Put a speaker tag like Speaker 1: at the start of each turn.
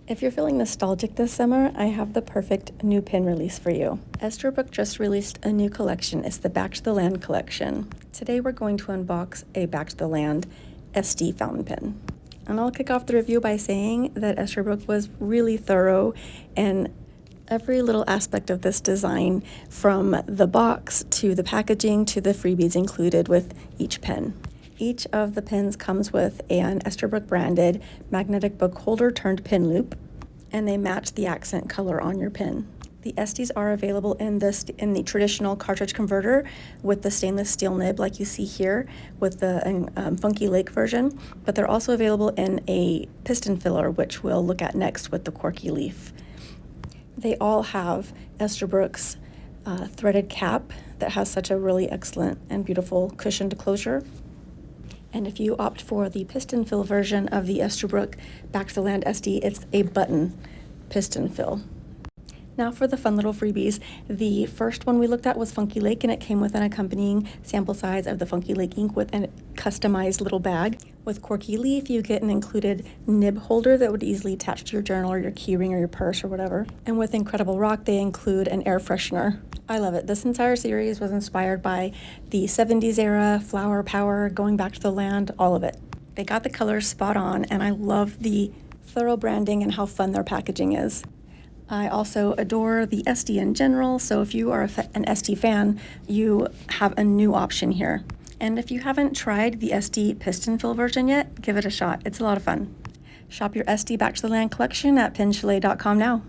Speaker 1: If you're feeling nostalgic this summer, I have the perfect new pin release for you. Esterbrook just released a new collection. It's the Back to the Land collection. Today we're going to unbox a Back to the Land Estie fountain pen. And I'll kick off the review by saying that Esterbrook was really thorough in every little aspect of this design, from the box to the packaging to the freebies included with each pen. Each of the pins comes with an Esterbrook branded magnetic book holder turned pin loop, and they match the accent color on your pin. The Esties are available in the traditional cartridge converter with the stainless steel nib like you see here with the Funky Lake version, but they're also available in a piston filler, which we'll look at next with the Corky Leaf. They all have Esterbrook's threaded cap that has such a really excellent and beautiful cushioned closure. And if you opt for the piston fill version of the Esterbrook Back to the Land Estie, it's a button piston fill. Now for the fun little freebies. The first one we looked at was Funky Lake, and it came with an accompanying sample size of the Funky Lake ink with a customized little bag. With Corky Leaf, you get an included nib holder that would easily attach to your journal or your keyring or your purse or whatever. And with Incredible Rock, they include an air freshener. I love it. This entire series was inspired by the 70s era, flower power, going back to the land, all of it. They got the colors spot on, and I love the thorough branding and how fun their packaging is. I also adore the Estie in general, so if you are an Estie fan, you have a new option here. And if you haven't tried the Estie piston fill version yet, give it a shot. It's a lot of fun. Shop your Estie Back to the Land collection at pinchalet.com now.